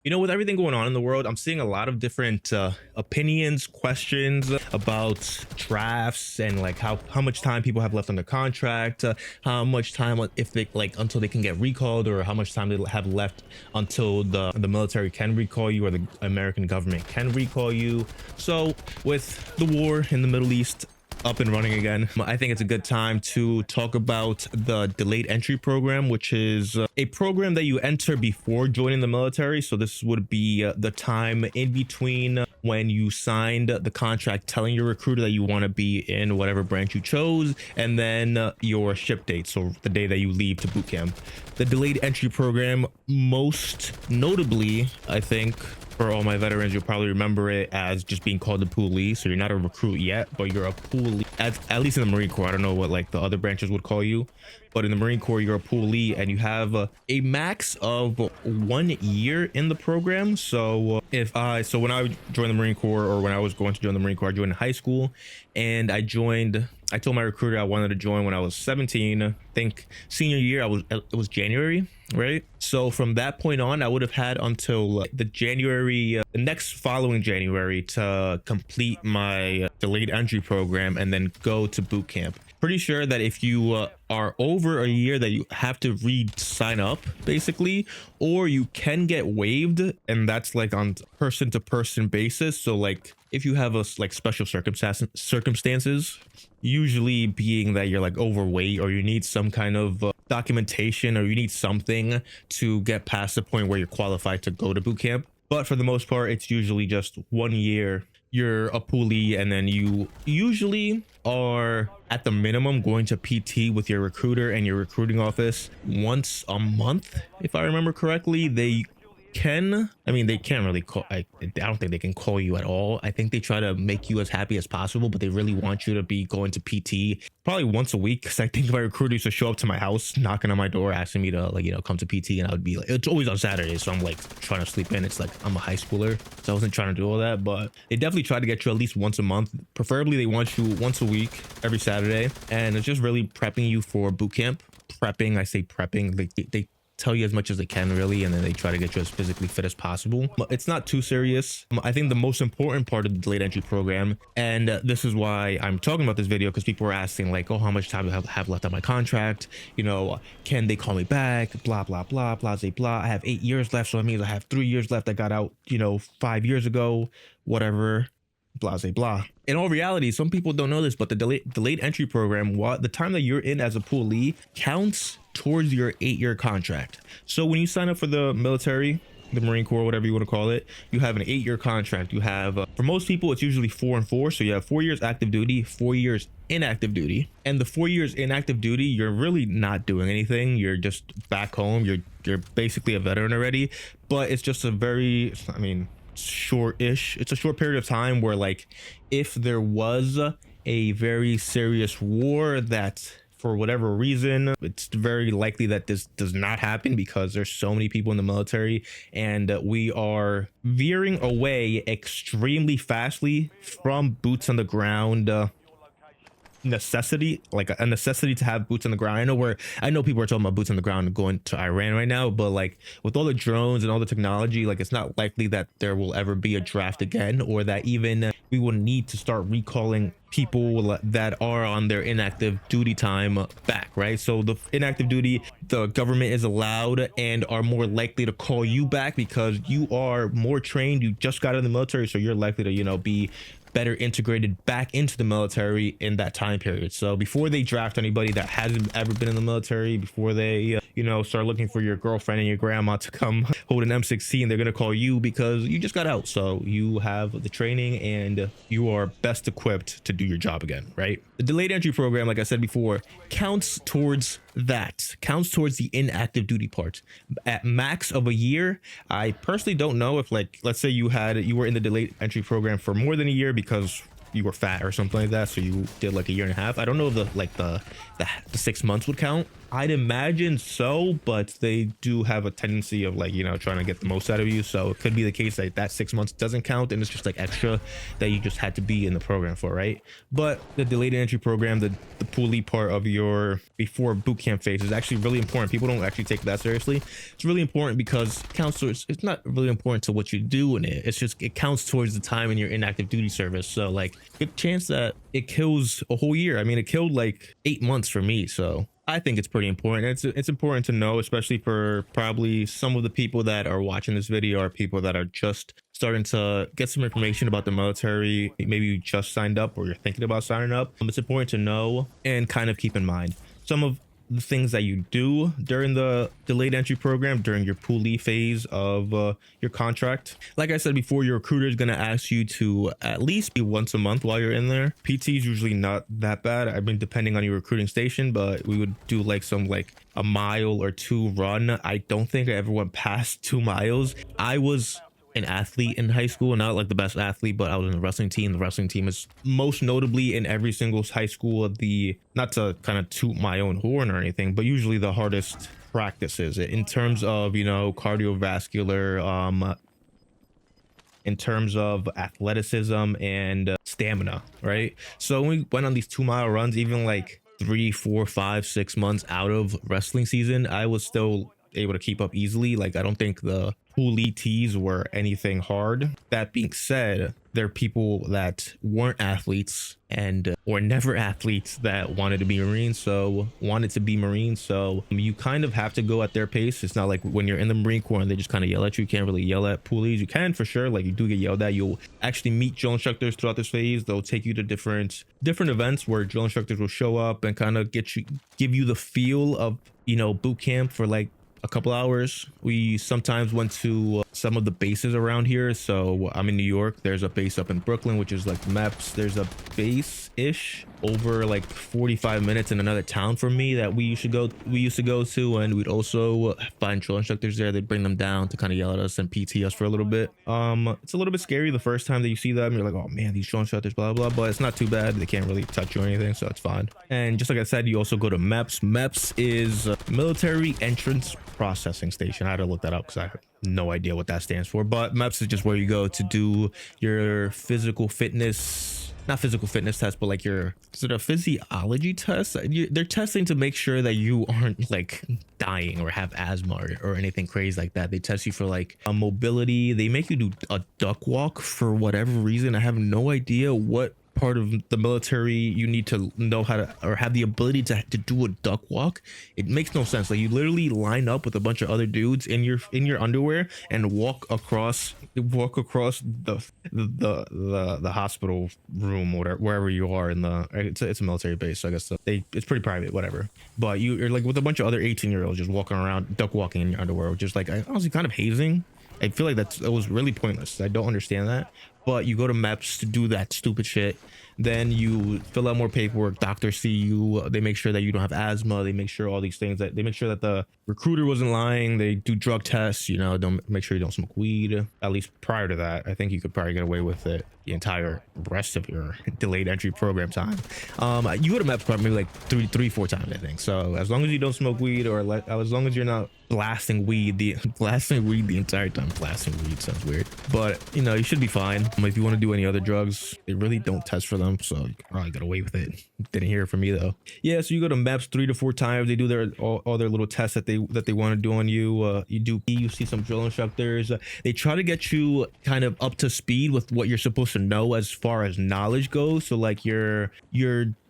You know, with everything going on in the world, I'm seeing a lot of different opinions, questions about drafts and like how much time people have left on the contract, how much time if they like until they can get recalled, or how much time they have left until the military can recall you or the American government can recall you. So with the war in the Middle East up and running again, I think it's a good time to talk about the delayed entry program, which is a program that you enter before joining the military. So this would be the time in between when you signed the contract telling your recruiter that you want to be in whatever branch you chose, and then your ship date, so the day that you leave to boot camp. The delayed entry program, most notably, I think, for all my veterans, you'll probably remember it as just being called a poolee. So you're not a recruit yet, but you're a poolee. At least in the Marine Corps. I don't know what like the other branches would call you, but in the Marine Corps, you're a poolee, and you have a max of 1 year in the program. So so when I joined the Marine Corps, or when I was going to join the Marine Corps, I joined in high school, and I told my recruiter I wanted to join when I was 17. I think senior year, it was January, right? So from that point on, I would have had until the next following January to complete my delayed entry program and then go to boot camp. Pretty sure that if you are over a year, that you have to sign up basically, or you can get waived, and that's like on person to person basis. So like if you have like special circumstances, usually being that you're like overweight, or you need some kind of documentation, or you need something to get past the point where you're qualified to go to boot camp. But for the most part, it's usually just 1 year. You're a poolee, and then you usually are at the minimum going to PT with your recruiter and your recruiting office once a month, if I remember correctly. They can't really call. I don't think they can call you at all. I think they try to make you as happy as possible, but they really want you to be going to PT probably once a week. Because I think my recruiter used to show up to my house, knocking on my door, asking me to come to PT, and I would be like, it's always on Saturdays, so I'm like trying to sleep in. It's like I'm a high schooler, so I wasn't trying to do all that, but they definitely try to get you at least once a month. Preferably they want you once a week, every Saturday, and it's just really prepping you for boot camp. I say prepping, like they tell you as much as they can, really, and then they try to get you as physically fit as possible. But it's not too serious. I think the most important part of the delayed entry program, and this is why I'm talking about this video, because people are asking like, oh, how much time do I have left on my contract, can they call me back, blah blah blah blah blah blah. I have 8 years left, so that means I have 3 years left. I got out 5 years ago, whatever, blah blah blah. In all reality, some people don't know this, but the delayed entry program, the time that you're in as a poolee, counts towards your 8-year contract. So when you sign up for the military, the Marine Corps, whatever you want to call it, you have an 8-year contract. You have for most people, it's usually 4 and 4. So you have 4 years active duty, 4 years inactive duty. And the 4 years inactive duty, you're really not doing anything. You're just back home. You're basically a veteran already. But it's just a very, short-ish. It's a short period of time where, like, if there was a very serious war that, for whatever reason, it's very likely that this does not happen, because there's so many people in the military, and we are veering away extremely fastly from boots on the ground necessity, like a necessity to have boots on the ground. I know people are talking about boots on the ground going to Iran right now, but like with all the drones and all the technology, like it's not likely that there will ever be a draft again, or that even we will need to start recalling people that are on their inactive duty time back, right? So the inactive duty, the government is allowed and are more likely to call you back because you are more trained. You just got in the military, so you're likely to be better integrated back into the military in that time period. So before they draft anybody that hasn't ever been in the military, before they start looking for your girlfriend and your grandma to come hold an M16, they're going to call you because you just got out. So you have the training and you are best equipped to do your job again, right? The delayed entry program, like I said before, counts towards the inactive duty part at max of a year. I personally don't know if, like, let's say you were in the delayed entry program for more than a year because you were fat or something like that, so you did like a year and a half. I don't know if the 6 months would count, I'd imagine so, but they do have a tendency of like, you know, trying to get the most out of you. So it could be the case that that 6 months doesn't count and it's just like extra that you just had to be in the program for, right? But the delayed entry program, the poolee part of your before boot camp phase is actually really important. People don't actually take that seriously. It's really important because it counts towards, it's not really important to what you do in it. It's just, it counts towards the time in your inactive duty service. So like good chance that it kills a whole year. I mean, it killed like 8 months for me. So I think it's pretty important. It's important to know, especially for probably some of the people that are watching this video or people that are just starting to get some information about the military. Maybe you just signed up or you're thinking about signing up. It's important to know and kind of keep in mind some of the things that you do during the delayed entry program during your poolee phase of your contract. Like I said before, your recruiter is going to ask you to at least be once a month while you're in there. PT is usually not that bad. I mean, depending on your recruiting station, but we would do like some like a mile or two run. I don't think I ever went past 2 miles. I was an athlete in high school, not like the best athlete, but I was in the wrestling team. The wrestling team is most notably in every single high school of the, not to kind of toot my own horn or anything, but usually the hardest practices in terms of, you know, cardiovascular, in terms of athleticism and stamina, right? So when we went on these 2 mile runs, even like 3, 4, 5, 6 months out of wrestling season, I was still able to keep up easily. Like I don't think the poolee tees were anything hard. That being said, there are people that weren't athletes and or never athletes that wanted to be Marines, so you kind of have to go at their pace. It's not like when you're in the Marine Corps and they just kind of yell at you. You can't really yell at poolies. You can for sure, like you do get yelled at. You'll actually meet drill instructors throughout this phase. They'll take you to different events where drill instructors will show up and kind of give you the feel of, you know, boot camp for like a couple hours. We sometimes went to some of the bases around here. So I'm in New York. There's a base up in Brooklyn, which is like MEPS. There's a base ish over like 45 minutes in another town from me that we used to go to, and we'd also find drill instructors there. They'd bring them down to kind of yell at us and PT us for a little bit. It's a little bit scary the first time that you see them. You're like, oh man, these drill instructors, blah blah, but it's not too bad. They can't really touch you or anything, so it's fine. And just like I said, you also go to MEPS. MEPS is military entrance processing station. I had to look that up because I have no idea what that stands for, but MEPS is just where you go to do your physical fitness, not physical fitness test, but like your sort of physiology test. They're testing to make sure that you aren't like dying or have asthma or anything crazy like that. They test you for like a mobility. They make you do a duck walk for whatever reason. I have no idea what part of the military you need to know how to or have the ability to do a duck walk. It makes no sense. Like you literally line up with a bunch of other dudes in your underwear and walk across the hospital room or wherever you are in the, it's a military base, so I guess it's pretty private, whatever, but you're like with a bunch of other 18-year-olds just walking around duck walking in your underwear, which is like honestly kind of hazing. I feel like that was really pointless. I don't understand that. But you go to MEPS to do that stupid shit. Then you fill out more paperwork. Doctors see you. They make sure that you don't have asthma. They make sure all these things, that they make sure that the recruiter wasn't lying. They do drug tests, you know, don't make sure you don't smoke weed. At least prior to that, I think you could probably get away with it the entire rest of your delayed entry program time. You go to MEPS probably like three, 4 times, I think. So as long as you don't smoke weed, or as long as you're not blasting weed the entire time. Blasting weed sounds weird, but you know, you should be fine. If you want to do any other drugs, they really don't test for them, so you probably got away with it. Didn't hear it from me though. Yeah, so you go to MEPS 3 to 4 times. They do all their little tests that they want to do on you. You see some drill instructors. They try to get you kind of up to speed with what you're supposed to know as far as knowledge goes. So like your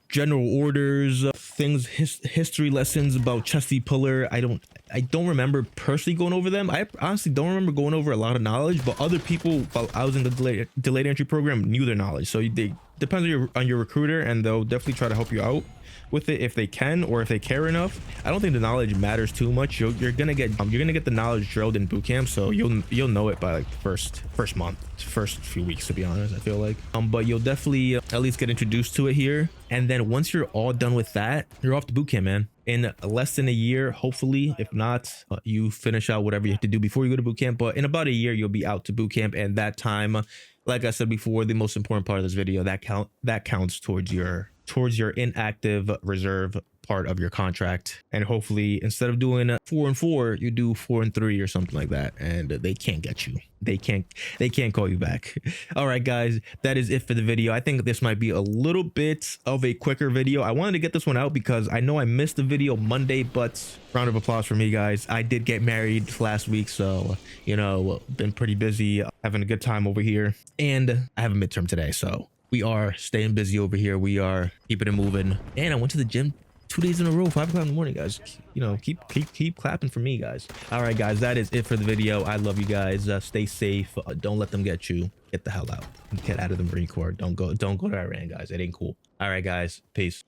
general orders, things, history lessons about chesty puller. I don't remember personally going over them. I honestly don't remember going over a lot of knowledge, but other people while I was in the delayed entry program knew their knowledge. So they depends on your recruiter, and they'll definitely try to help you out with it if they can, or if they care enough. I don't think the knowledge matters too much. You're gonna get the knowledge drilled in boot camp, so you'll know it by like first month, first few weeks, to be honest. I feel like but you'll definitely at least get introduced to it here, and then once you're all done with that, you're off to boot camp, man. In less than a year, hopefully. If not, you finish out whatever you have to do before you go to boot camp, but in about a year you'll be out to boot camp. And that time, like I said before, the most important part of this video, that counts towards your inactive reserve part of your contract, and hopefully instead of doing 4 and 4, you do 4 and 3 or something like that, and they can't get you. They can't call you back. All right, guys, that is it for the video. I think this might be a little bit of a quicker video. I wanted to get this one out because I know I missed the video Monday, but round of applause for me, guys. I did get married last week, so you know, been pretty busy, having a good time over here, and I have a midterm today, so we are staying busy over here. We are keeping it moving, and I went to the gym 2 days in a row, 5 o'clock in the morning, guys. You know, keep clapping for me, guys. All right, guys, that is it for the video. I love you guys. Stay safe. Don't let them get you. Get the hell out. Get out of the Marine Corps. Don't go to Iran, guys. It ain't cool. All right, guys. Peace.